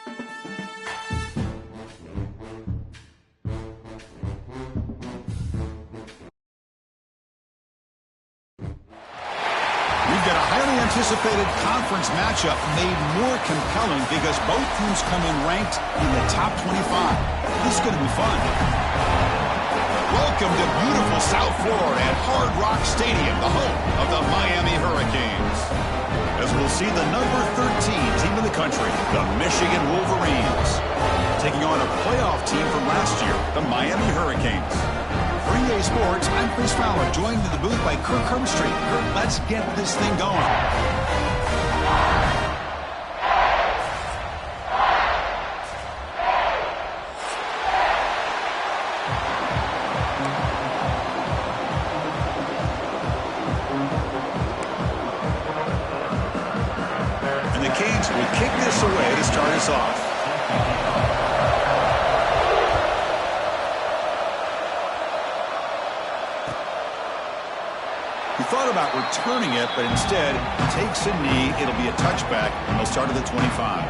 We've got a highly anticipated conference matchup made more compelling because both teams come in ranked in the top 25. This is going to be fun. Welcome to beautiful South Florida at Hard Rock Stadium, the home of the Miami Hurricanes. As we'll see the number 13 team in the country, the Michigan Wolverines, taking on a playoff team from last year, the Miami Hurricanes. For EA Sports, I'm Chris Fowler, joined in the booth by Kirk Herbstreit. Kirk, let's get this thing going. And the Canes will kick this away to start us off. He thought about returning it, but instead takes a knee. It'll be a touchback, and they'll start at the 25.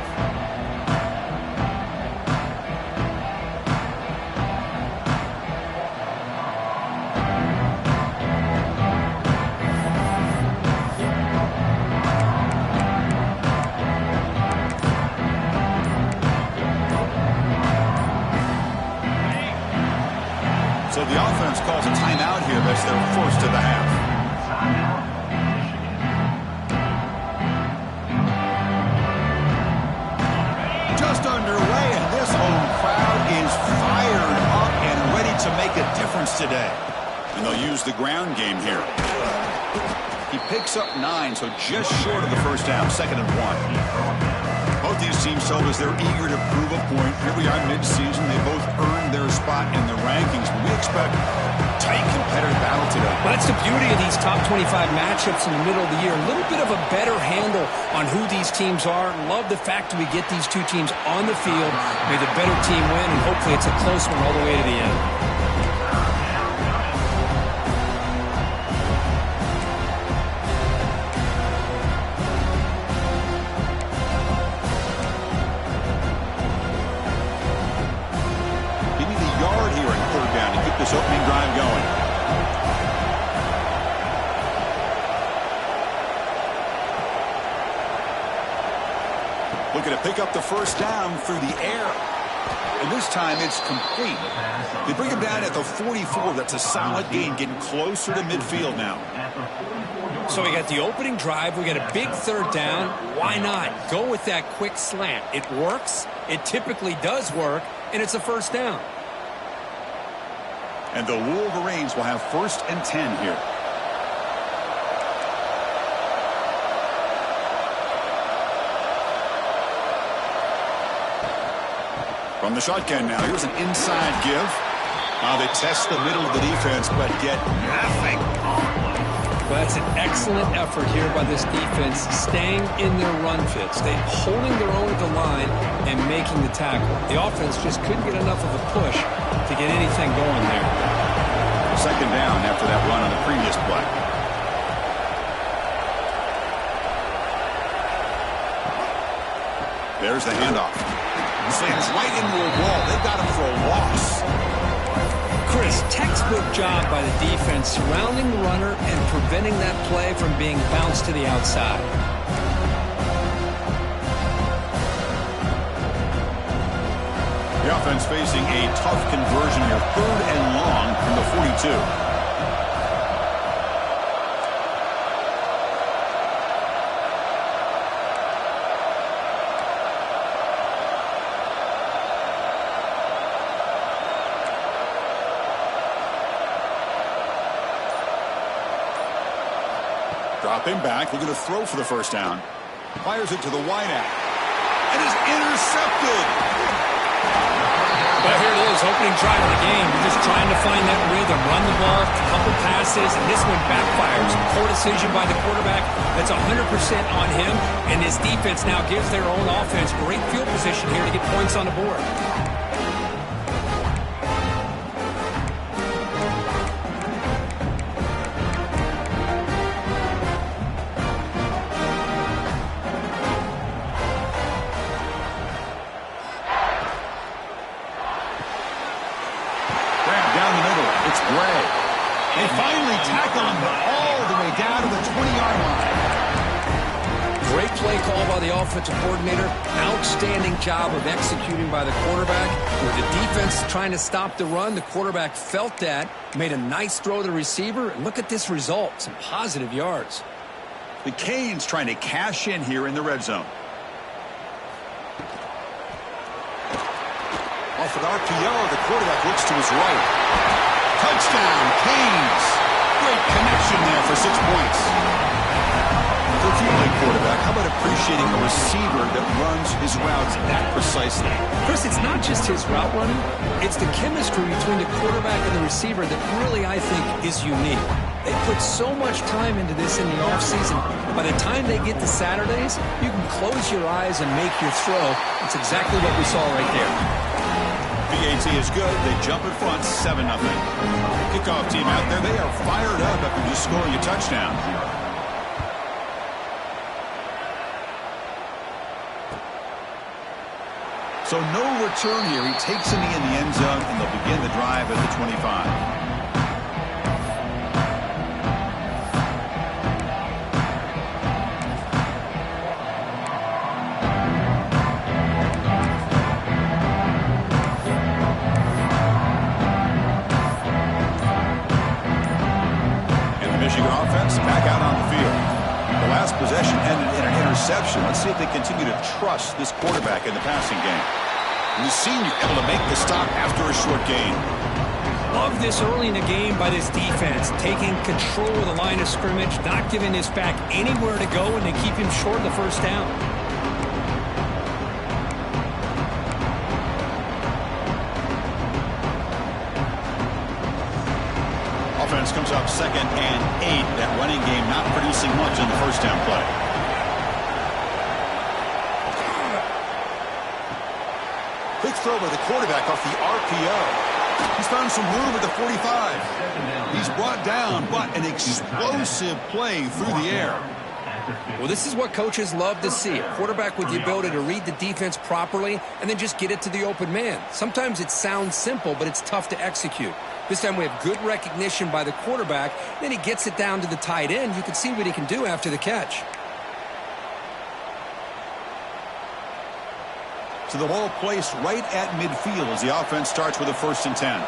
So the offense calls a timeout here. That's their first of the half. Just underway, and this home crowd is fired up and ready to make a difference today. And they'll use the ground game here. He picks up 9, so just short of the first down, 2nd and 1. Both these teams told us they're eager to prove a point. Here we are mid-season. They both earned their spot in the rankings, but we expect tight competitive battle today. Well, that's the beauty of these top 25 matchups in the middle of the year. A little bit of a better handle on who these teams are. Love the fact that we get these two teams on the field. May the better team win, and hopefully it's a close one all the way to the end. This opening drive going. Looking to pick up the first down through the air. And this time it's complete. They bring him down at the 44. That's a solid gain, getting closer to midfield now. So we got the opening drive. We got a big third down. Why not? Go with that quick slant. It works. It typically does work. And it's a first down. And the Wolverines will have 1st and 10 here. From the shotgun now, here's an inside give. They test the middle of the defense, but get nothing. Well, that's an excellent effort here by this defense, staying in their run fits. They holding their own at the line and making the tackle. The offense just couldn't get enough of a push to get anything going there. 2nd down after that run on the previous play. There's the handoff. Slams right into a wall. They've got him for a loss. Chris, textbook job by the defense surrounding the runner and preventing that play from being bounced to the outside. The offense facing a tough conversion here. 3rd and long from the 42. Dropping back, looking to throw for the first down. Fires it to the wideout. And is intercepted. But here it is, opening drive of the game. You're just trying to find that rhythm, run the ball, a couple passes, and this one backfires. Poor decision by the quarterback. That's 100% on him, and his defense now gives their own offense great field position here to get points on the board. call by the offensive coordinator. Outstanding job of executing by the quarterback. With the defense trying to stop the run, the quarterback felt that, made a nice throw to the receiver, and look at this result, some positive yards. The Canes trying to cash in here in the red zone. Off an RPO, the quarterback looks to his right. Touchdown, Canes! Great connection there for 6 points. For a play quarterback, how about appreciating a receiver that runs his routes that precisely? Chris, it's not just his route running. It's the chemistry between the quarterback and the receiver that really, I think, is unique. They put so much time into this in the offseason. By the time they get to Saturdays, you can close your eyes and make your throw. That's exactly what we saw right there. PAT is good. They jump in front, 7-0. Kickoff team out there. They are fired up after just scoring a touchdown. So no return here. He takes it in the end zone, and they'll begin the drive at the 25. And the Michigan offense back out on the field. The last possession ended in an interception. Let's see if they continue to trust this quarterback in the passing game. And the senior able to make the stop after a short gain. Love this early in the game by this defense, taking control of the line of scrimmage, not giving this back anywhere to go, and they keep him short of the first down. Offense comes up 2nd and 8. That running game not producing much in the first down play. Quick throw by the quarterback off the RPO. He's found some room at the 45. He's brought down, but an explosive play through the air. Well, this is what coaches love to see. A quarterback with the ability to read the defense properly and then just get it to the open man. Sometimes it sounds simple, but it's tough to execute. This time we have good recognition by the quarterback. Then he gets it down to the tight end. You can see what he can do after the catch. So the ball placed right at midfield as the offense starts with a 1st and 10.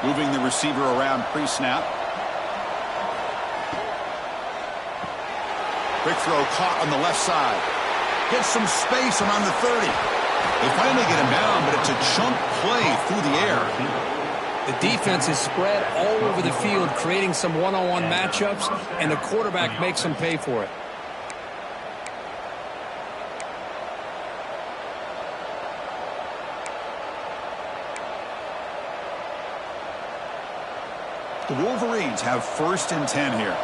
Moving the receiver around pre-snap. Quick throw caught on the left side. Gets some space around the 30. They finally get him down, but it's a chunk play through the air. The defense is spread all over the field, creating some one-on-one matchups, and the quarterback makes them pay for it. The Wolverines have 1st and 10 here.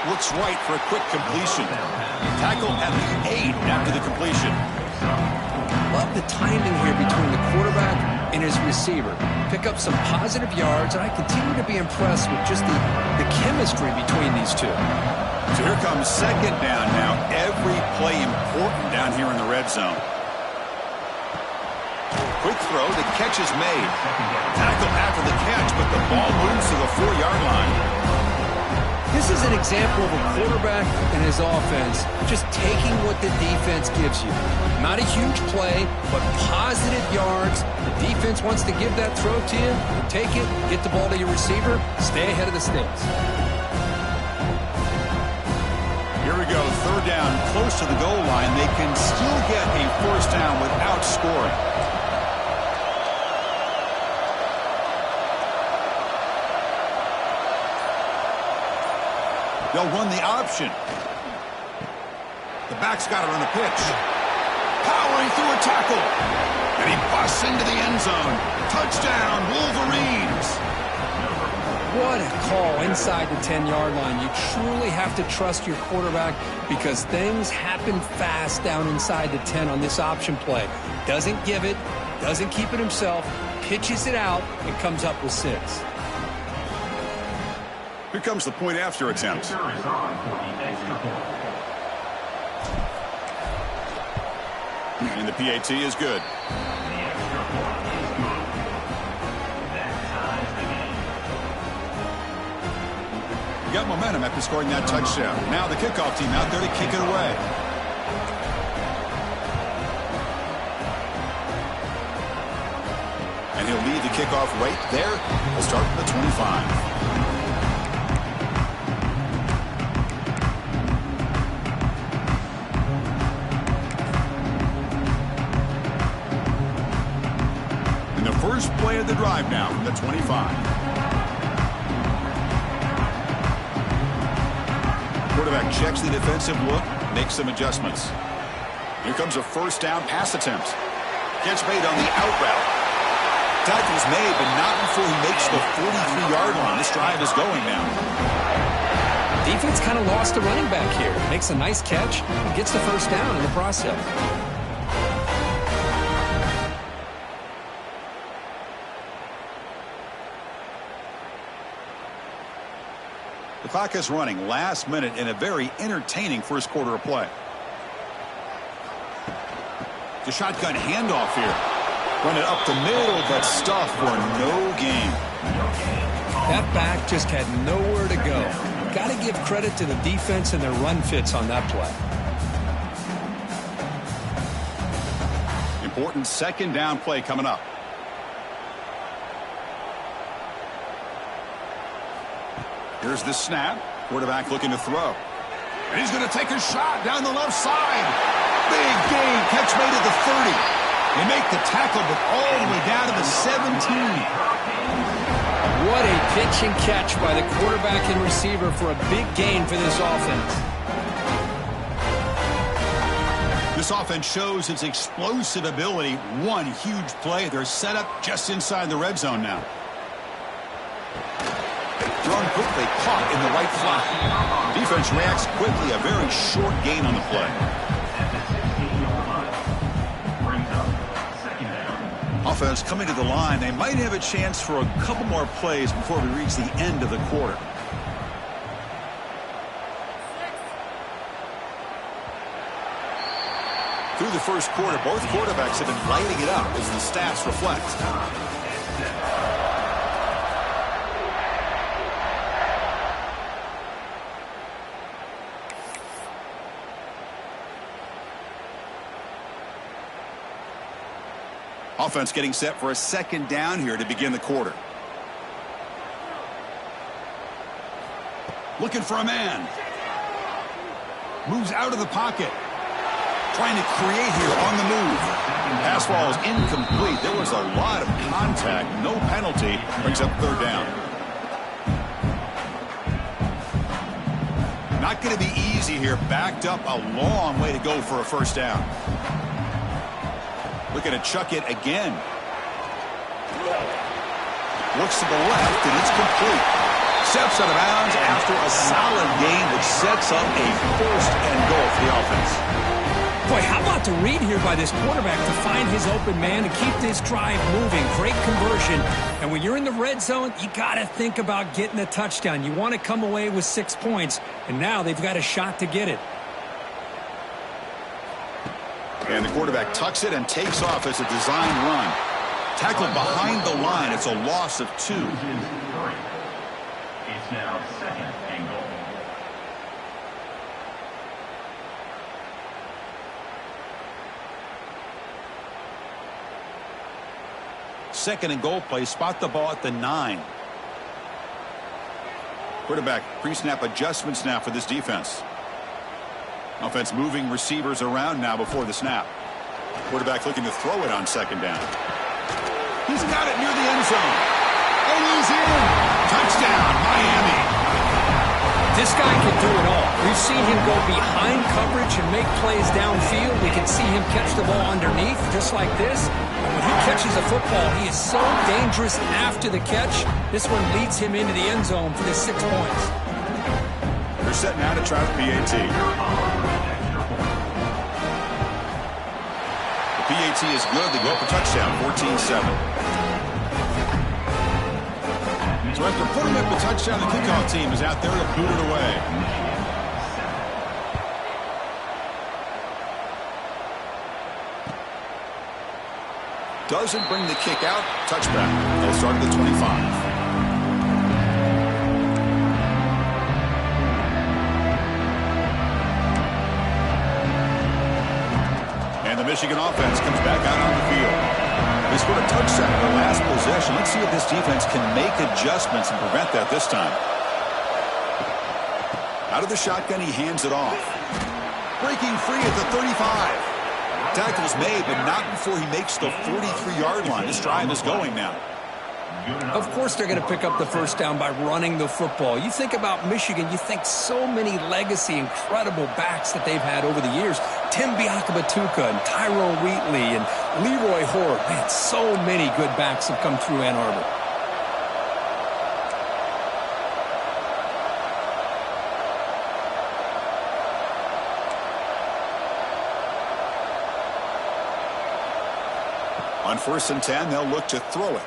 Looks right for a quick completion. Tackle at the 8 after the completion. Love the timing here between the quarterback and his receiver. Pick up some positive yards, and I continue to be impressed with just the chemistry between these two. So here comes 2nd down now. Every play important down here in the red zone. Quick throw. The catch is made. Tackle after the catch, but the ball moves to the 4-yard line. This is an example of a quarterback and his offense just taking what the defense gives you. Not a huge play, but positive yards. The defense wants to give that throw to you. You take it, get the ball to your receiver, stay ahead of the sticks. Here we go, 3rd down, close to the goal line. They can still get a 1st down without scoring. They'll run the option. The back's got it on the pitch. Powering through a tackle. And he busts into the end zone. Touchdown, Wolverines. What a call inside the 10-yard line. You truly have to trust your quarterback because things happen fast down inside the 10 on this option play. Doesn't give it, doesn't keep it himself, pitches it out, and comes up with 6. Here comes the point after attempt. And the PAT is good. got momentum after scoring that touchdown. Now the kickoff team out there to kick it away. And he'll lead the kickoff right there. We'll start from the 25. First play of the drive now from the 25. Quarterback checks the defensive look, makes some adjustments. Here comes a first down pass attempt. Catch made on the out route. Tackle's made, but not before he makes the 43-yard line. This drive is going now. Defense kind of lost a running back here. Makes a nice catch and gets the first down in the process. The clock is running last minute in a very entertaining first quarter of play. The shotgun handoff here. Run it up the middle, but stuff for no gain. That back just had nowhere to go. Got to give credit to the defense and their run fits on that play. Important second down play coming up. Here's the snap. Quarterback looking to throw. And he's going to take a shot down the left side. Big gain. Catch made at the 30. They make the tackle, but all the way down to the 17. What a pitch and catch by the quarterback and receiver for a big gain for this offense. This offense shows its explosive ability. One huge play. They're set up just inside the red zone now. Thrown quickly, caught in the right flat. Defense reacts quickly. A very short gain on the play. Offense coming to the line. They might have a chance for a couple more plays before we reach the end of the quarter. Through the first quarter, both quarterbacks have been lighting it up as the stats reflect. Offense getting set for a second down here to begin the quarter. Looking for a man. Moves out of the pocket. Trying to create here on the move. Pass ball is incomplete. There was a lot of contact. No penalty. Brings up third down. Not going to be easy here. Backed up a long way to go for a first down. Looking to chuck it again. Looks to the left, and it's complete. Steps out of bounds after a solid gain, which sets up a first and goal for the offense. Boy, how about the read here by this quarterback to find his open man and keep this drive moving. Great conversion. And when you're in the red zone, you got to think about getting a touchdown. You want to come away with 6 points, and now they've got a shot to get it. And the quarterback tucks it and takes off as a design run. Tackled behind the line. It's a loss of 2. It's now second and goal. Second and goal play. Spot the ball at the 9. Quarterback pre-snap adjustments now for this defense. Offense moving receivers around now before the snap. Quarterback looking to throw it on second down. He's got it near the end zone. And he's in. Touchdown, Miami. This guy can do it all. We've seen him go behind coverage and make plays downfield. We can see him catch the ball underneath just like this. And when he catches a football, he is so dangerous after the catch. This one leads him into the end zone for the 6 points. They're set now to try the PAT. The PAT is good. They go up a touchdown, 14-7. So after putting up the touchdown, the kickoff team is out there to boot it away. Doesn't bring the kick out. Touchback. They'll start at the 25. Michigan offense comes back out on the field. They scored a touchdown in their last possession. Let's see if this defense can make adjustments and prevent that this time. Out of the shotgun, he hands it off. Breaking free at the 35. Tackle's made, but not before he makes the 43-yard line. This drive is going now. Of course they're going to pick up the first down by running the football. You think about Michigan, you think so many legacy, incredible backs that they've had over the years. Tim Biakabatuka and Tyrone Wheatley and Leroy Horde. Man, so many good backs have come through Ann Arbor. On 1st and 10, they'll look to throw it.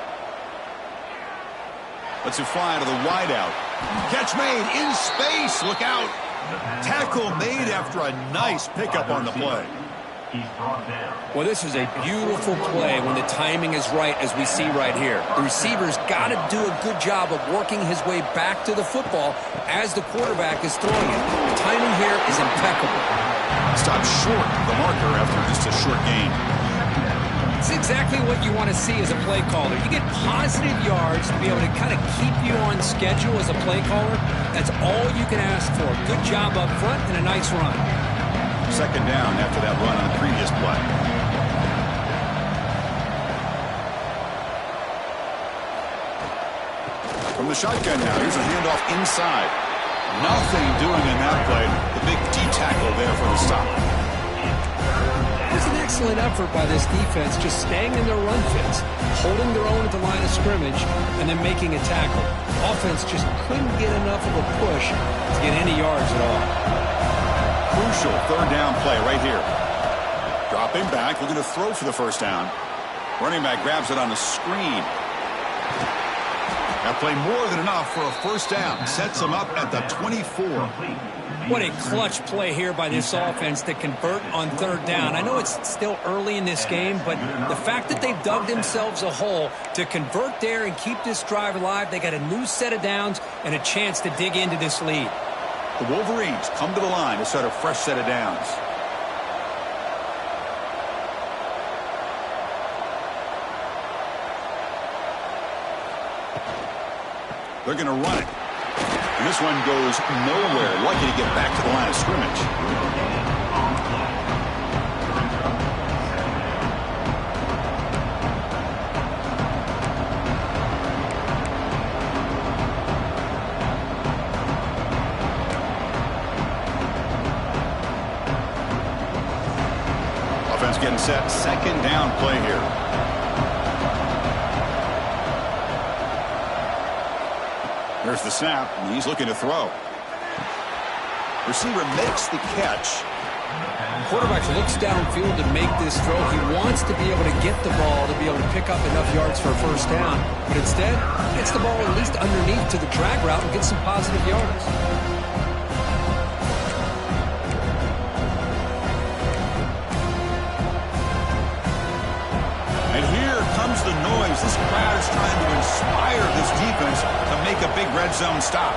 Lets it fly to the wideout. Catch made in space. Look out. Tackle made after a nice pickup on the play. Well, this is a beautiful play when the timing is right, as we see right here. The receiver's got to do a good job of working his way back to the football as the quarterback is throwing it. The timing here is impeccable. Stops short of the marker after just a short gain. It's exactly what you want to see as a play caller. You get positive yards to be able to kind of keep you on schedule as a play caller. That's all you can ask for. Good job up front and a nice run. 2nd down after that run on the previous play. From the shotgun now, here's a handoff inside. Nothing doing in that play. The big D tackle there for the stop. It's an excellent effort by this defense, just staying in their run fits, holding their own at the line of scrimmage, and then making a tackle. Offense just couldn't get enough of a push to get any yards at all. Crucial 3rd down play right here. Dropping back, looking to throw for the first down. Running back grabs it on the screen. That play more than enough for a first down. Sets him up at the 24. What a clutch play here by this offense to convert on 3rd down. I know it's still early in this game, but the fact that they've dug themselves a hole to convert there and keep this drive alive, they got a new set of downs and a chance to dig into this lead. The Wolverines come to the line to start a fresh set of downs. They're going to run it. And this one goes nowhere. Lucky to get back to the line of scrimmage. Offense getting set. 2nd down play here. There's the snap, and he's looking to throw. Receiver makes the catch. Quarterback looks downfield to make this throw. He wants to be able to get the ball to be able to pick up enough yards for a first down, but instead, gets the ball at least underneath to the drag route and gets some positive yards. And here comes the noise. This crowd is trying to inspire this defense to make a big red zone stop.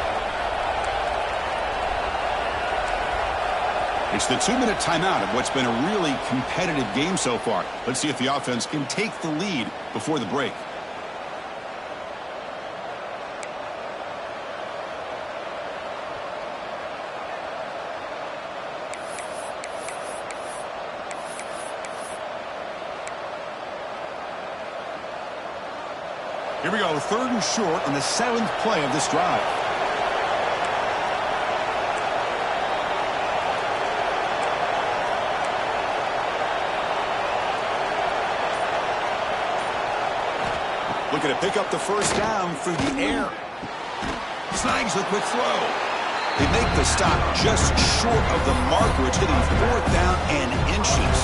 It's the 2-minute timeout of what's been a really competitive game so far. Let's see if the offense can take the lead before the break. Here we go, 3rd and short on the 7th play of this drive. Looking to pick up the first down through the air. Snags the quick throw. They make the stop just short of the marker. It's getting 4th down and inches.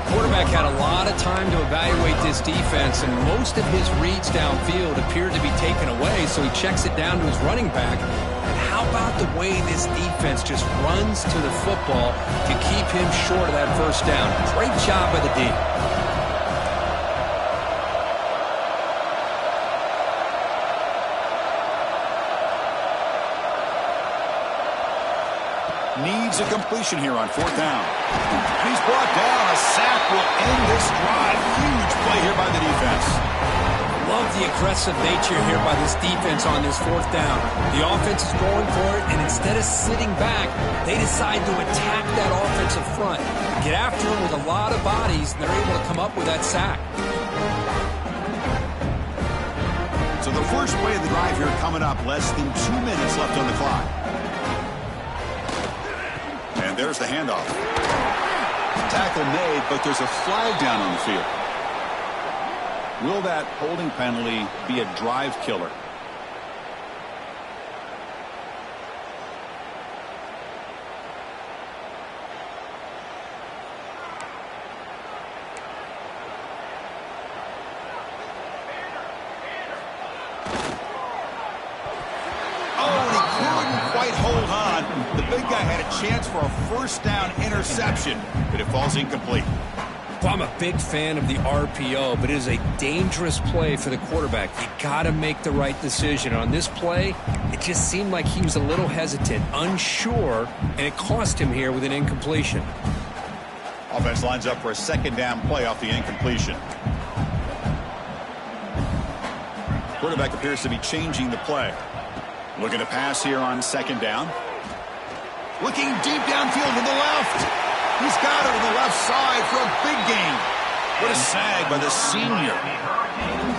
Quarterback had a lot of time to evaluate this defense, and most of his reads downfield appeared to be taken away, so he checks it down to his running back. And how about the way this defense just runs to the football to keep him short of that first down? Great job by the D. Needs needs a completion here on 4th down. And he's brought down. A sack will end this drive. Huge play here by the defense. Love the aggressive nature here by this defense on this 4th down. The offense is going for it, and instead of sitting back, they decide to attack that offensive front. Get after them with a lot of bodies, and they're able to come up with that sack. So the first play of the drive here coming up. Less than 2 minutes left on the clock. And there's the handoff. Tackle made, but there's a flag down on the field. Will that holding penalty be a drive killer? Hold on. The big guy had a chance for a first down interception, but it falls incomplete. Well, I'm a big fan of the RPO, but it is a dangerous play for the quarterback. You got to make the right decision. On this play, it just seemed like he was a little hesitant, unsure, and it cost him here with an incompletion. Offense lines up for a second down play off the incompletion. Quarterback appears to be changing the play. Looking to pass here on second down. Looking deep downfield to the left. He's got it to the left side for a big gain. What a sag by the senior.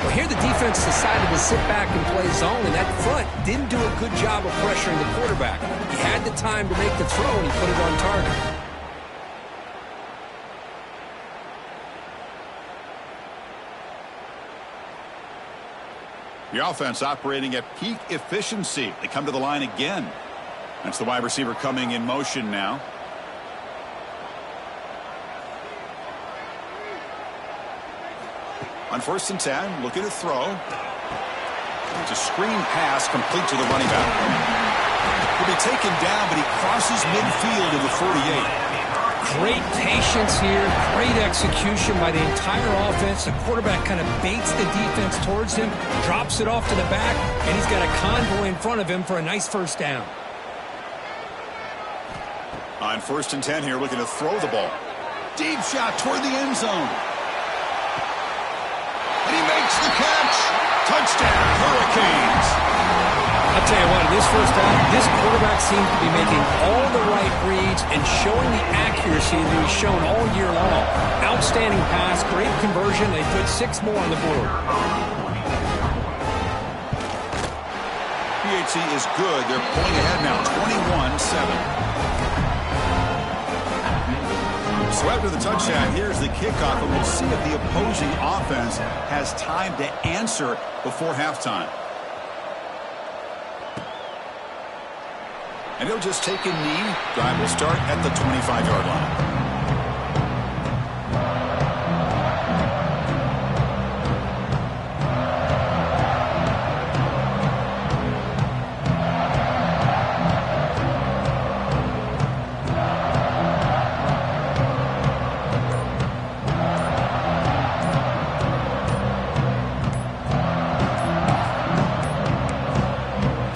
Well, here the defense decided to sit back and play zone, and that front didn't do a good job of pressuring the quarterback. He had the time to make the throw, and he put it on target. The offense operating at peak efficiency. They come to the line again. That's the wide receiver coming in motion now. On 1st and 10, looking to throw. It's a screen pass complete to the running back. He'll be taken down, but he crosses midfield to the 48. Great patience here, great execution by the entire offense. The quarterback kind of baits the defense towards him, drops it off to the back, and he's got a convoy in front of him for a nice first down. On 1st and 10 here, looking to throw the ball. Deep shot toward the end zone. And he makes the catch. Touchdown, Hurricanes. I'll tell you what, in this first down, this quarterback seems to be making all the right reads and showing the accuracy that he's shown all year long. Outstanding pass, great conversion. They put 6 more on the board. PHC is good. They're pulling ahead now, 21-7. So after the touchdown, here's the kickoff, and we'll see if the opposing offense has time to answer before halftime. And he'll just take a knee. Drive will start at the 25-yard line.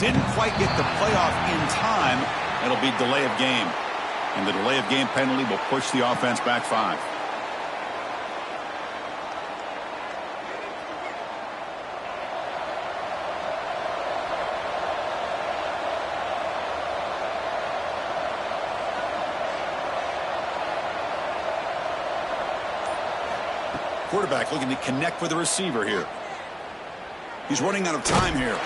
Didn't quite get the playoff in time. It'll be delay of game. And the delay of game penalty will push the offense back 5. Quarterback looking to connect with the receiver here. He's running out of time here.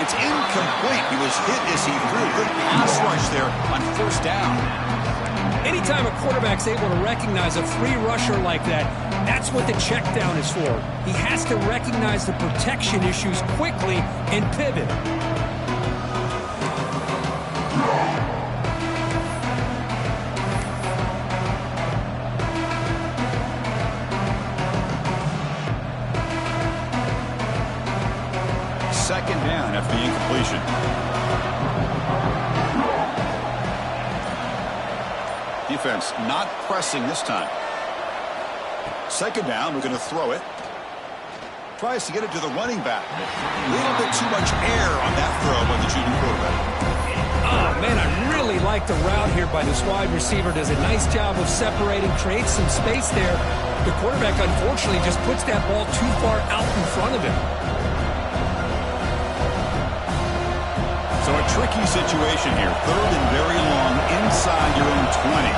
It's incomplete. He was hit as he threw. Good pass rush there on 1st down. Anytime a quarterback's able to recognize a free rusher like that, that's what the check down is for. He has to recognize the protection issues quickly and pivot. Second down after the incompletion. Defense not pressing this time. Second down, we're going to throw it. Tries to get it to the running back. A little bit too much air on that throw by the junior quarterback. Oh, man, I really like the route here by this wide receiver. Does a nice job of separating, creates some space there. The quarterback, unfortunately, just puts that ball too far out in front of him. So a tricky situation here. Third and very long inside your own 20.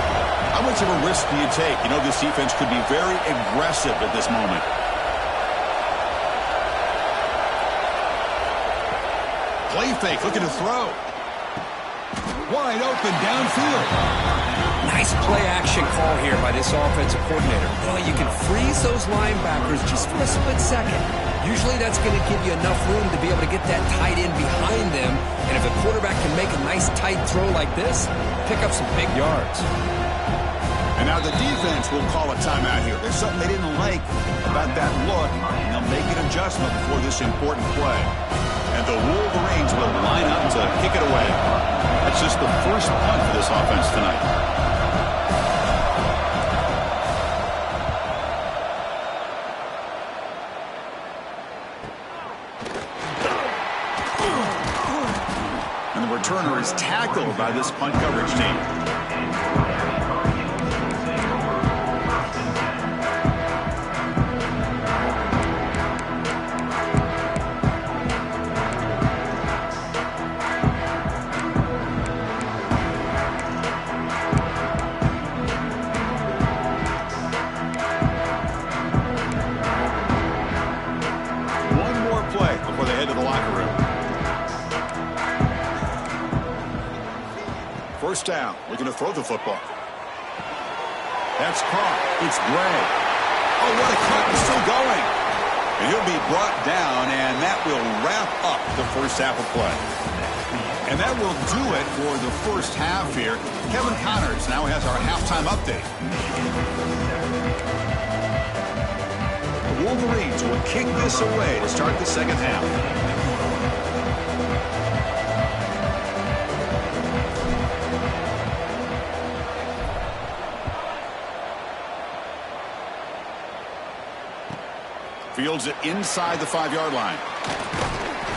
How much of a risk do you take? You know, this defense could be very aggressive at this moment. Play fake, looking to throw. Wide open downfield. Nice play-action call here by this offensive coordinator. Well, you can freeze those linebackers just for a split second. Usually that's going to give you enough room to be able to get that tight end behind them. And if a quarterback can make a nice tight throw like this, pick up some big yards. And now the defense will call a timeout here. There's something they didn't like about that look, and they'll make an adjustment before this important play. And the Wolverines will line up to kick it away. That's just the first punt for this offense tonight. And the returner is tackled by this punt coverage team. First down. We're going to throw the football. That's caught. It's Gray. Oh, what a cut. He's still going. And he'll be brought down, and that will wrap up the first half of play. And that will do it for the first half here. Kevin Connors now has our halftime update. The Wolverines will kick this away to start the second half. Fields it inside the 5-yard line.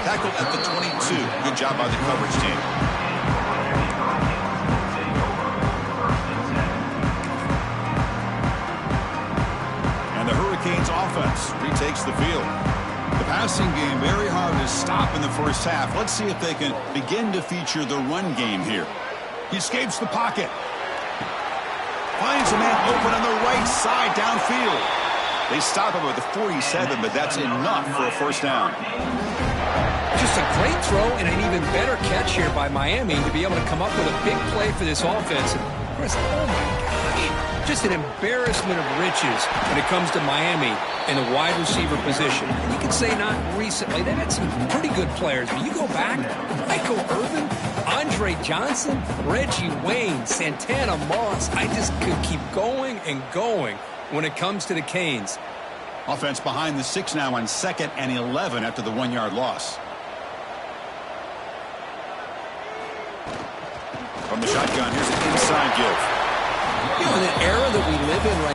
Tackled at the 22. Good job by the coverage team. And the Hurricanes offense retakes the field. The passing game very hard to stop in the first half. Let's see if they can begin to feature the run game here. He escapes the pocket. Finds a man open on the right side downfield. They stop him at the 47, but that's enough for a first down. Just a great throw and an even better catch here by Miami to be able to come up with a big play for this offense. And Chris, oh my gosh, just an embarrassment of riches when it comes to Miami in the wide receiver position. And you can say not recently. They had some pretty good players, but you go back, Michael Irvin, Andre Johnson, Reggie Wayne, Santana Moss. I just could keep going and going when it comes to the Canes. Offense behind the 6 now on 2nd and 11 after the 1-yard loss. From the shotgun, here's an inside give. You know, in the era that we live in right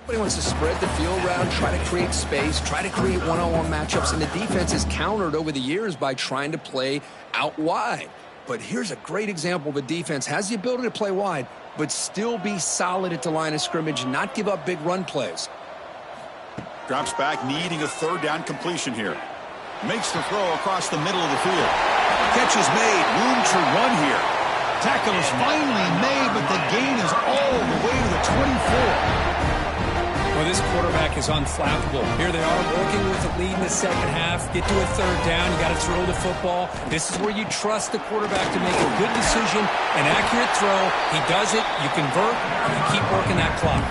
But he wants to spread the field around, try to create space, try to create one-on-one matchups, and the defense has countered over the years by trying to play out wide. But here's a great example of a defense has the ability to play wide, but still be solid at the line of scrimmage, not give up big run plays. Drops back, needing a third down completion here. Makes the throw across the middle of the field. Catch is made, room to run here. Tackle is finally made, but the gain is all the way to the 24. Well, this quarterback is unflappable. Here they are working with the lead in the second half. Get to a third down. You got to throw the football. This is where you trust the quarterback to make a good decision, an accurate throw. He does it. You convert, and you keep working that clock.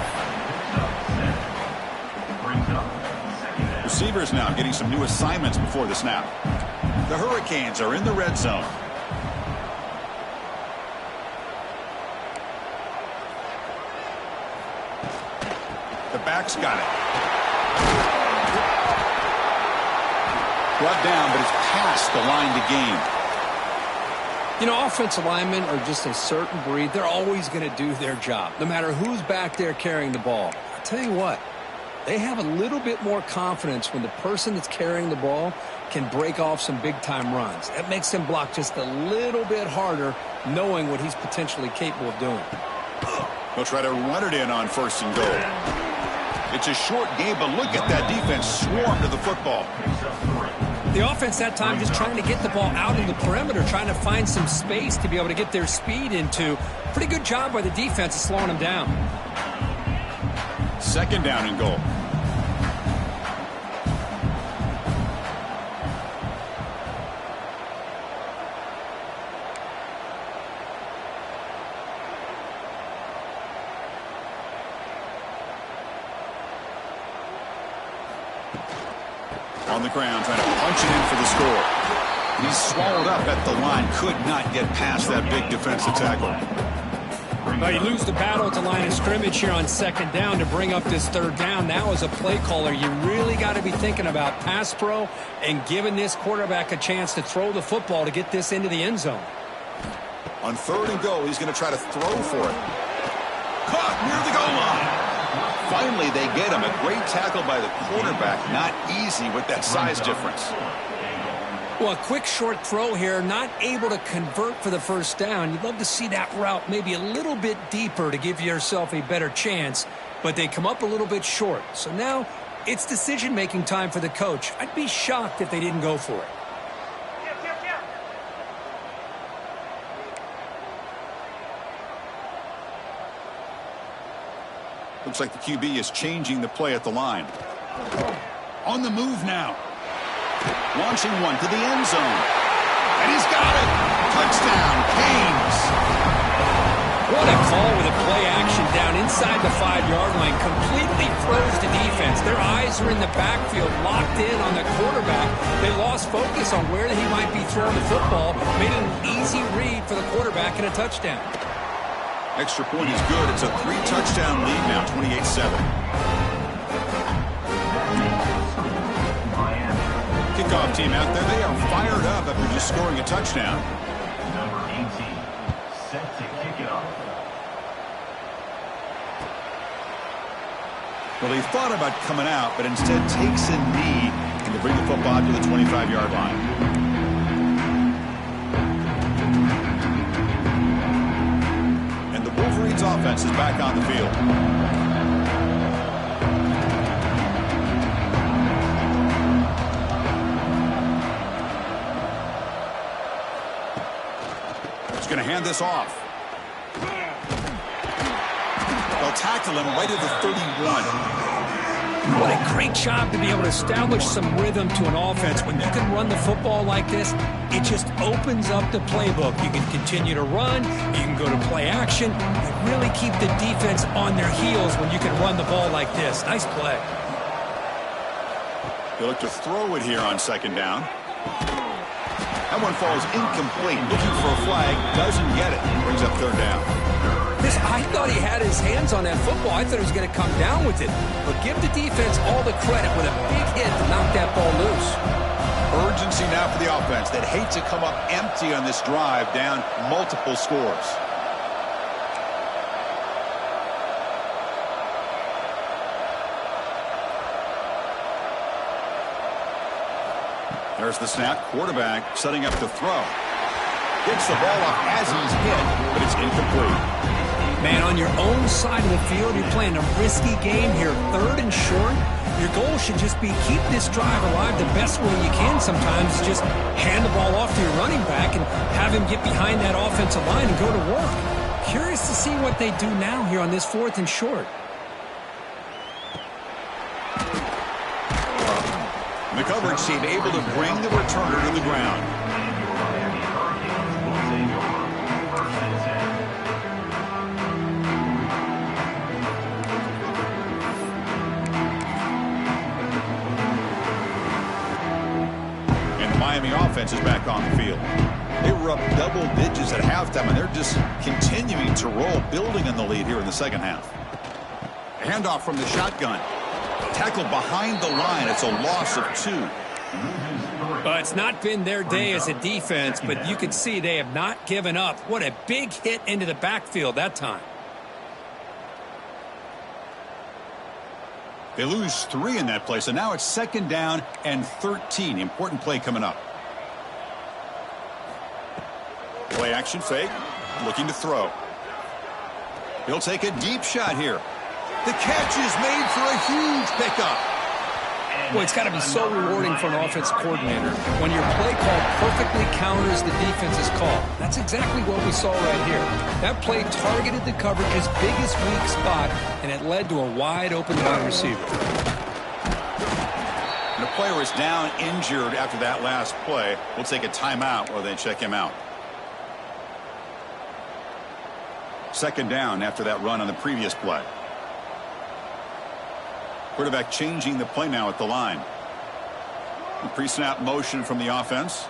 Receivers now getting some new assignments before the snap. The Hurricanes are in the red zone. The back's got it. Brought down, but it's past the line to gain. You know, offensive linemen are just a certain breed. They're always going to do their job, no matter who's back there carrying the ball. I'll tell you what, they have a little bit more confidence when the person that's carrying the ball can break off some big-time runs. That makes them block just a little bit harder, knowing what he's potentially capable of doing. They'll try to run it in on 1st and goal. It's a short game, but look at that defense swarm to the football. The offense that time just trying to get the ball out in the perimeter, trying to find some space to be able to get their speed into. Pretty good job by the defense of slowing them down. 2nd down and goal. On the ground, trying to punch it in for the score. He's swallowed up at the line. Could not get past that big defensive tackle. Well, you lose the battle at the line of scrimmage here on 2nd down to bring up this 3rd down. Now as a play caller, you really got to be thinking about pass pro and giving this quarterback a chance to throw the football to get this into the end zone. On 3rd and goal, he's going to try to throw for it. Caught near the goal line. Finally, they get him. A great tackle by the quarterback. Not easy with that size difference. Well, a quick short throw here, not able to convert for the 1st down. You'd love to see that route maybe a little bit deeper to give yourself a better chance, but they come up a little bit short. So now it's decision-making time for the coach. I'd be shocked if they didn't go for it. Looks like the QB is changing the play at the line. On the move now. Launching one to the end zone. And he's got it. Touchdown, Canes. What a call with a play action down inside the 5-yard line. Completely froze the defense. Their eyes are in the backfield, locked in on the quarterback. They lost focus on where he might be throwing the football. Made it an easy read for the quarterback and a touchdown. Extra point is good. It's a 3-touchdown lead now, 28-7. Kickoff team out there. They are fired up after just scoring a touchdown. Number 18, set to kick it off. Well, he thought about coming out, but instead takes a knee to bring the football to the 25-yard line. Wolverine's offense is back on the field. He's going to hand this off. They'll tackle him right at the 31. What a great job to be able to establish some rhythm to an offense. When you can run the football like this, it just opens up the playbook. You can continue to run. You can go to play action. You really keep the defense on their heels when you can run the ball like this. Nice play. They look to throw it here on 2nd down. That one falls incomplete. Looking for a flag. Doesn't get it. Brings up 3rd down. I thought he had his hands on that football. I thought he was going to come down with it. But give the defense all the credit with a big hit to knock that ball loose. Urgency now for the offense. They'd hate to come up empty on this drive, down multiple scores. There's the snap. Quarterback setting up to throw. Gets the ball off as he's hit, but it's incomplete. Man, on your own side of the field, you're playing a risky game here. 3rd and short. Your goal should just be keep this drive alive the best way you can sometimes. Just hand the ball off to your running back and have him get behind that offensive line and go to work. Curious to see what they do now here on this 4th and short. The coverage team able to bring the returner to the ground. And the Miami offense is back on the field. They were up double digits at halftime, and they're just continuing to roll, building on the lead here in the second half. Handoff from the shotgun. Tackled behind the line. It's a loss of 2. It's not been their day as a defense, but you can see they have not given up. What a big hit into the backfield that time. They lose 3 in that play, so now it's 2nd down and 13. Important play coming up. Play action fake. Looking to throw. He'll take a deep shot here. The catch is made for a huge pickup. Well, it's got to be so rewarding for an offense coordinator when your play call perfectly counters the defense's call. That's exactly what we saw right here. That play targeted the coverage's biggest weak spot, and it led to a wide open wide receiver. And the player is down injured after that last play. We'll take a timeout while they check him out. 2nd down after that run on the previous play. Quarterback changing the play now at the line. The pre-snap motion from the offense.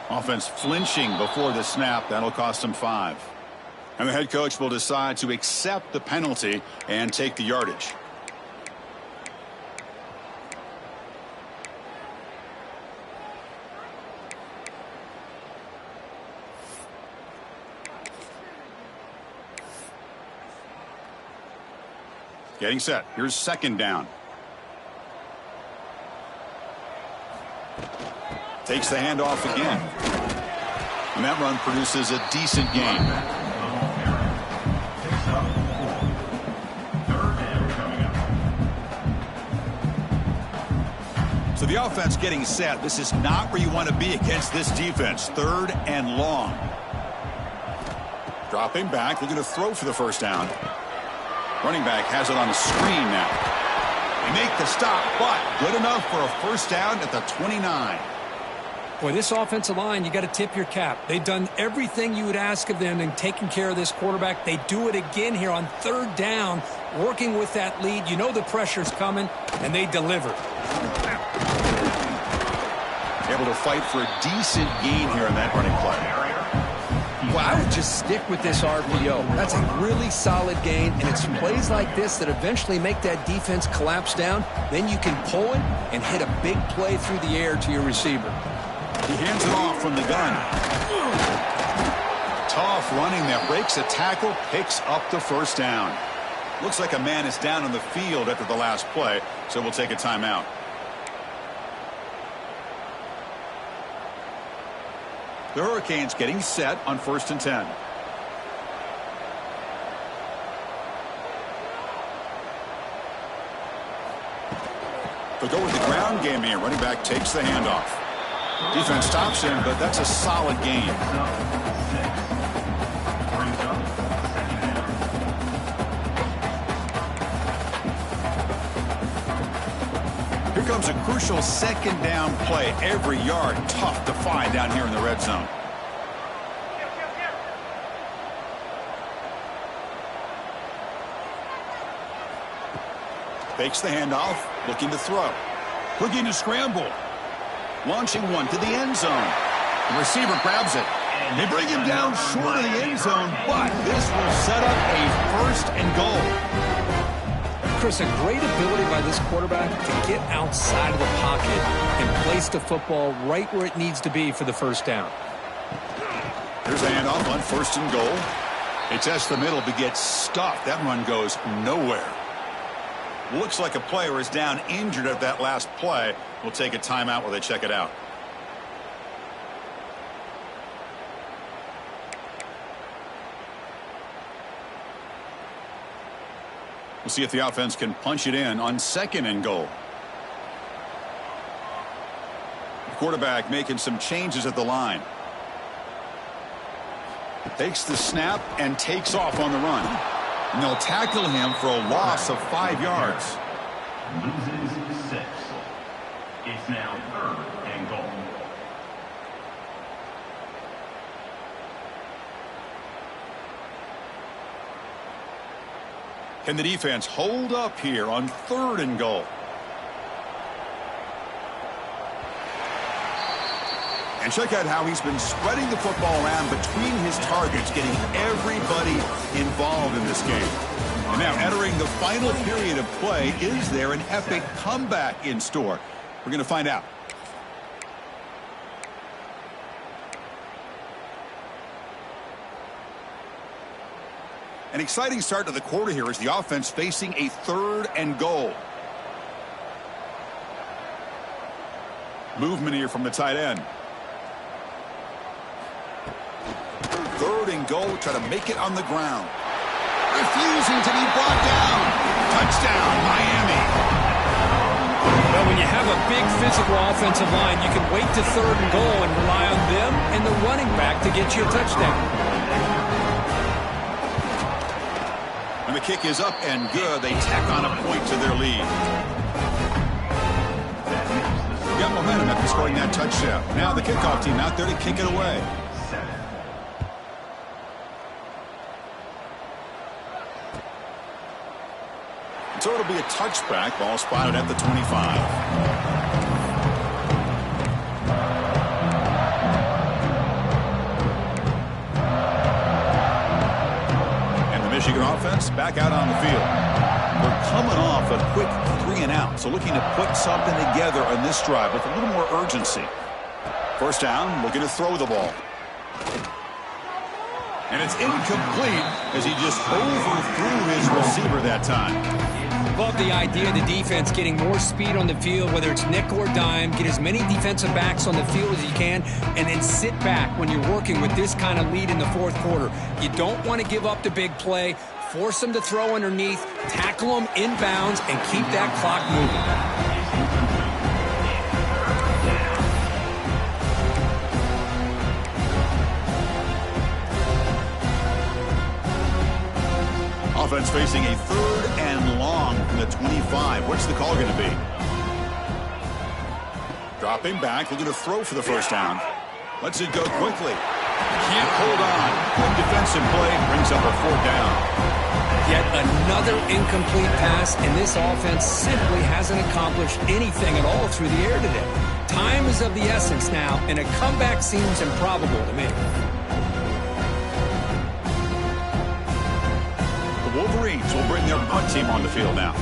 Offense flinching before the snap. That'll cost him 5. And the head coach will decide to accept the penalty and take the yardage. Getting set. Here's 2nd down. Takes the handoff again. And that run produces a decent gain. So the offense getting set. This is not where you want to be against this defense. 3rd and long. Dropping back. Looking to throw for the 1st down. Running back has it on the screen now. They make the stop, but good enough for a 1st down at the 29. Boy, this offensive line, you got to tip your cap. They've done everything you would ask of them in taking care of this quarterback. They do it again here on 3rd down, working with that lead. You know the pressure's coming, and they deliver. Able to fight for a decent gain here in that running play. Well, I would just stick with this RPO. That's a really solid gain, and it's plays like this that eventually make that defense collapse down. Then you can pull it and hit a big play through the air to your receiver. He hands it off from the gun. Tough running that breaks a tackle, picks up the 1st down. Looks like a man is down on the field after the last play, so we'll take a timeout. The Hurricanes getting set on 1st and 10. They'll go with the ground game here. Running back takes the handoff. Defense stops him, but that's a solid gain. Here comes a crucial 2nd down play. Every yard tough to find down here in the red zone. Fakes the handoff, looking to throw. Looking to scramble. Launching one to the end zone. The receiver grabs it. They bring him down short of the end zone, but this will set up a 1st and goal. Chris, a great ability by this quarterback to get outside of the pocket and place the football right where it needs to be for the 1st down. Here's a handoff on 1st and goal. They test the middle but get stuffed. That run goes nowhere. Looks like a player is down injured at that last play. We'll take a timeout while they check it out. We'll see if the offense can punch it in on 2nd and goal. The quarterback making some changes at the line. Takes the snap and takes off on the run. And they'll tackle him for a loss of 5 yards. Loses 6. It's now 3rd and goal. Can the defense hold up here on 3rd and goal? And check out how he's been spreading the football around between his targets, getting everybody involved in this game. And now entering the final period of play, is there an epic comeback in store? We're going to find out. An exciting start to the quarter here as the offense facing a 3rd and goal. Movement here from the tight end. 3rd and goal, try to make it on the ground. Refusing to be brought down. Touchdown, Miami. Well, when you have a big physical offensive line, you can wait to 3rd and goal and rely on them and the running back to get you a touchdown. And the kick is up and good. They tack on a point to their lead. Got momentum after scoring that touchdown. Now the kickoff team out there to kick it away. So it'll be a touchback. Ball spotted at the 25. Michigan offense back out on the field. We're coming off a quick 3 and out, so looking to put something together on this drive with a little more urgency. First down, looking to throw the ball. And it's incomplete as he just overthrew his receiver that time. Love the idea of the defense getting more speed on the field, whether it's nickel or dime, get as many defensive backs on the field as you can, and then sit back when you're working with this kind of lead in the 4th quarter. You don't want to give up the big play, force them to throw underneath, tackle them inbounds, and keep that clock moving. Offense facing a 3rd and long from the 25. What's the call going to be? Dropping back, looking to throw for the first down. Lets it go quickly. Can't hold on. Good defensive play brings up a 4th down. Yet another incomplete pass, and this offense simply hasn't accomplished anything at all through the air today. Time is of the essence now, and a comeback seems improbable to me. Wolverines will bring their punt team on the field now.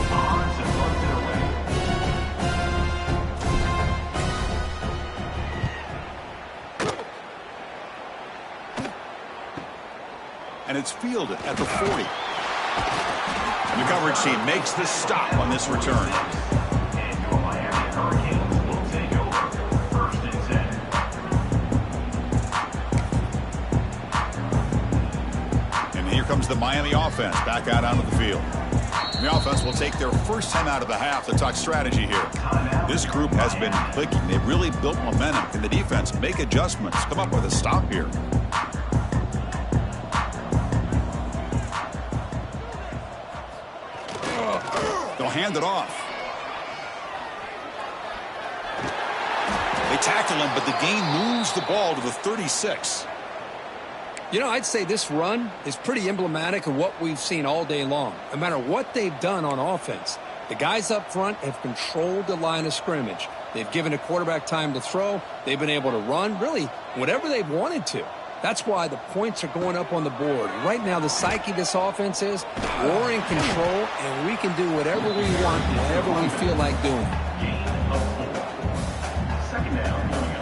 And it's fielded at the 40. And the coverage team makes the stop on this return. And your Miami Hurricanes will take over 1st and 10. And here comes the Miami offense back out onto the field. The offense will take their first time out of the half to talk strategy here. This group has been clicking. They've really built momentum. Can the defense make adjustments? Come up with a stop here. They'll hand it off. They tackle him, but the gain moves the ball to the 36. You know, I'd say this run is pretty emblematic of what we've seen all day long. No matter what they've done on offense, the guys up front have controlled the line of scrimmage. They've given the quarterback time to throw. They've been able to run, really, whatever they've wanted to. That's why the points are going up on the board. Right now, the psyche of this offense is we're in control, and we can do whatever we want, whatever we feel like doing. Gain of 4. 2nd down coming up.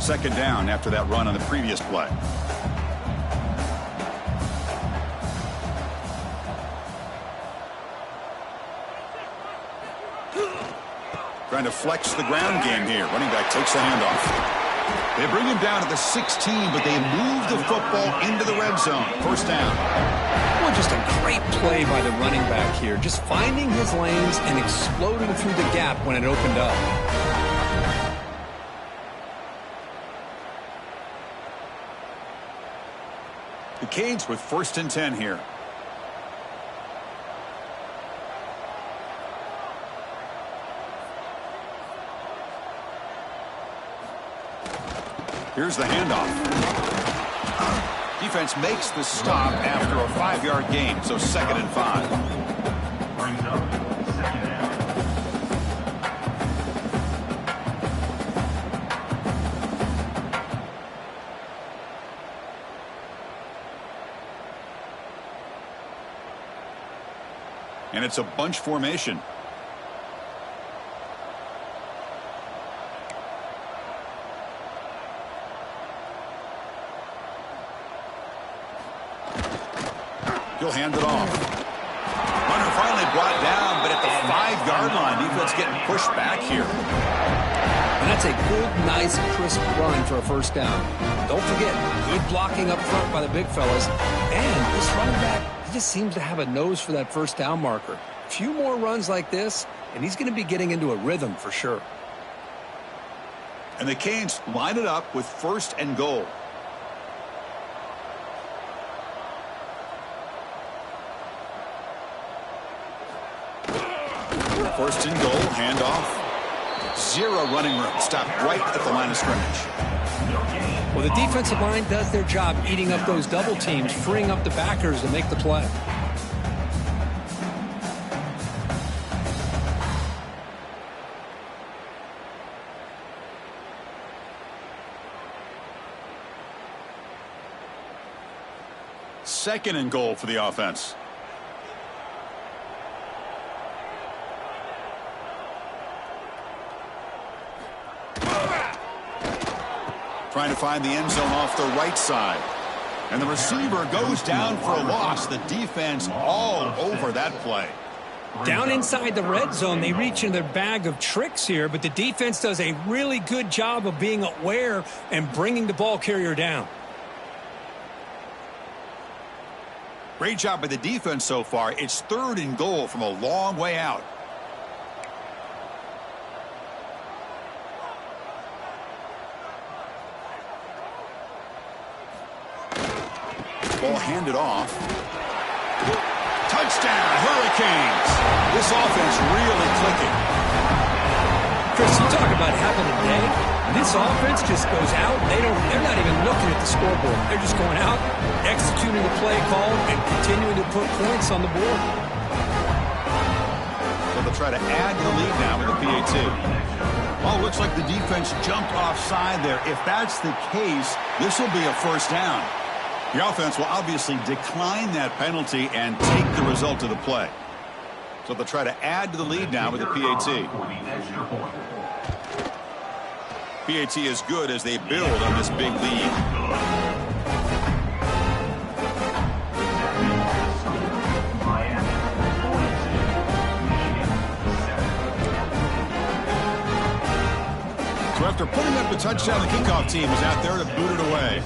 Second down after that run on the previous play. Trying to flex the ground game here. Running back takes the handoff. They bring him down at the 16, but they move the football into the red zone. First down. Well, just a great play by the running back here. Just finding his lanes and exploding through the gap when it opened up. The Canes with 1st and 10 here. Here's the handoff. Defense makes the stop after a 5-yard gain, so 2nd and 5. Brings up 2nd down. And it's a bunch formation. He'll hand it off. Runner finally brought down, but at the 5-yard line, defense getting pushed back here. And that's a good, nice, crisp run for a first down. Don't forget, good blocking up front by the big fellas. And this running back, he just seems to have a nose for that first down marker. A few more runs like this, and he's going to be getting into a rhythm for sure. And the Canes line it up with 1st and goal. First and goal, handoff. 0 running room. Stopped right at the line of scrimmage. Well, the defensive line does their job eating up those double teams, freeing up the backers to make the play. Second and goal for the offense. Trying to find the end zone off the right side. And the receiver goes down for a loss. The defense all over that play. Down inside the red zone, they reach in their bag of tricks here, but the defense does a really good job of being aware and bringing the ball carrier down. Great job by the defense so far. It's 3rd and goal from a long way out. Ball handed off. Touchdown, Hurricanes. This offense really clicking. Chris, you talk about having a day. This offense just goes out. They're not even looking at the scoreboard. They're just going out, executing the play call, and continuing to put points on the board. So they'll try to add to the lead now with the PAT. Well, looks like the defense jumped offside there. If that's the case, this will be a first down. The offense will obviously decline that penalty and take the result of the play. So they'll try to add to the lead now with the PAT. PAT is good as they build on this big lead. So after putting up the touchdown, the kickoff team is out there to boot it away.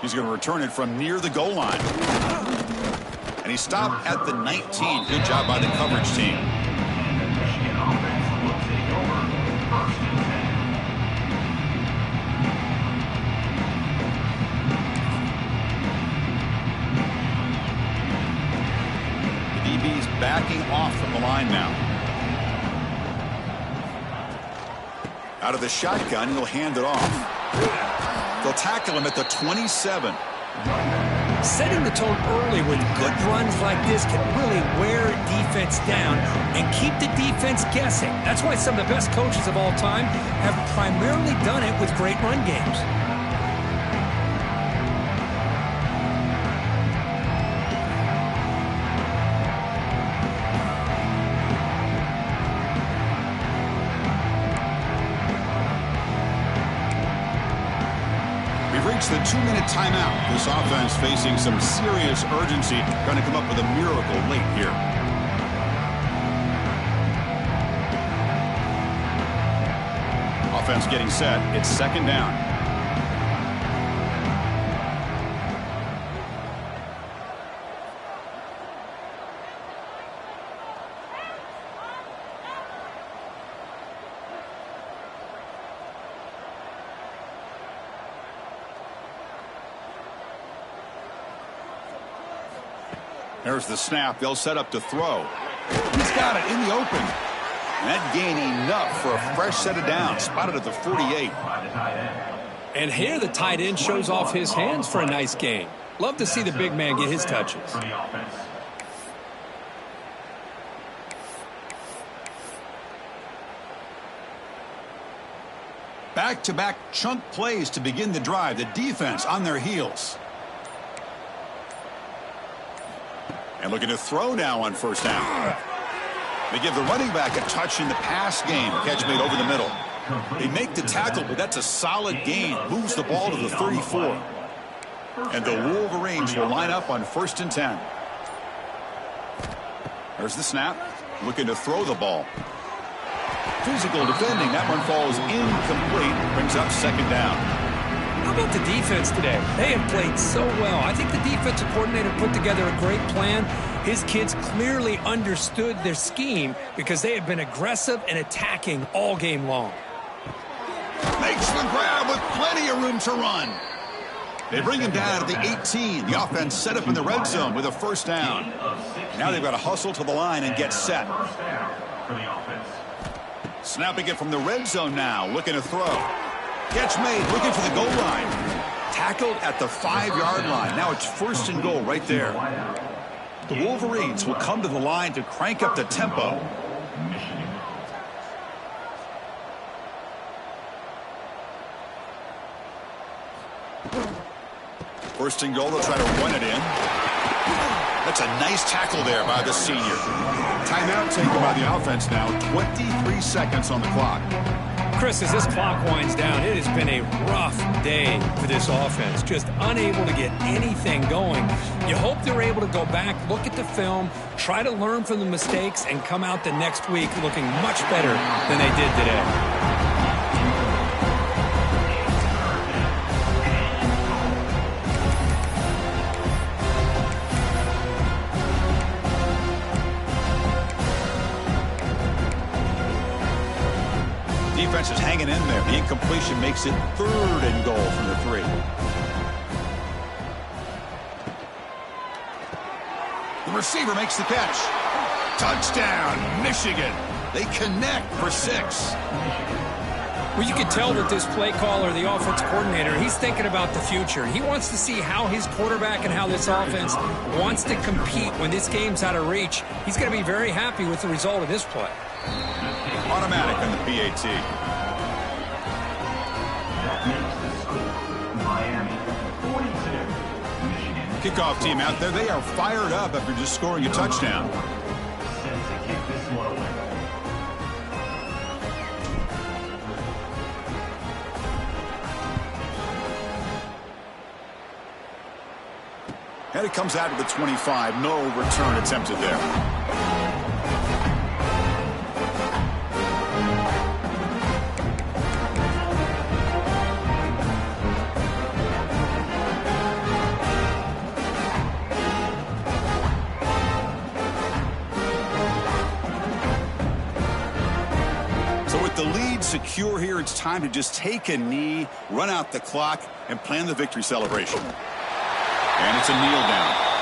He's going to return it from near the goal line. And he stopped at the 19. Good job by the coverage team. The DB's backing off from the line now. Out of the shotgun, he'll hand it off. They'll tackle him at the 27. Setting the tone early with good runs like this can really wear a defense down and keep the defense guessing. That's why some of the best coaches of all time have primarily done it with great run games. takes the 2-minute timeout. This offense facing some serious urgency, trying to come up with a miracle late here. Offense getting set. It's second down. There's the snap. They'll set up to throw. He's got it in the open. And that gain enough for a fresh set of downs. Spotted at the 48. And here the tight end shows off his hands for a nice gain. Love to see the big man get his touches. Back-to-back chunk plays to begin the drive. The defense on their heels. And looking to throw now on first down. They give the running back a touch in the pass game. Catch made over the middle. They make the tackle, but that's a solid gain. Moves the ball to the 34. And the Wolverines will line up on 1st and 10. There's the snap. Looking to throw the ball. Physical defending. That one falls incomplete. Brings up second down. How about the defense today? They have played so well. I think the defensive coordinator put together a great plan. His kids clearly understood their scheme because they have been aggressive and attacking all game long. Makes the grab with plenty of room to run. They bring him down at the 18. The offense set up in the red zone with a first down. Now they've got to hustle to the line and get set. Snapping it from the red zone now, looking to throw. Catch made, looking for the goal line. Tackled at the 5-yard line. Now it's 1st and goal right there. The Wolverines will come to the line to crank up the tempo. First and goal, they'll try to run it in. That's a nice tackle there by the senior. Timeout taken by the offense now. 23 seconds on the clock. Chris, as this clock winds down, it has been a rough day for this offense. Just unable to get anything going. You hope they're able to go back, look at the film, try to learn from the mistakes, and come out the next week looking much better than they did today. Defense is hanging in there. The incompletion makes it 3rd and goal from the 3. The receiver makes the catch. Touchdown, Michigan. They connect for 6. Well, you can tell that this play caller, the offense coordinator, he's thinking about the future. He wants to see how his quarterback and how this offense wants to compete when this game's out of reach. He's going to be very happy with the result of this play. Automatic on the PAT. That makes the score Miami 42, Michigan. Kickoff team out there. They are fired up after just scoring a touchdown. Set to kick this one away. And it comes out of the 25. No return attempted there. The lead secure here. It's time to just take a knee, run out the clock, and plan the victory celebration. And it's a kneel down.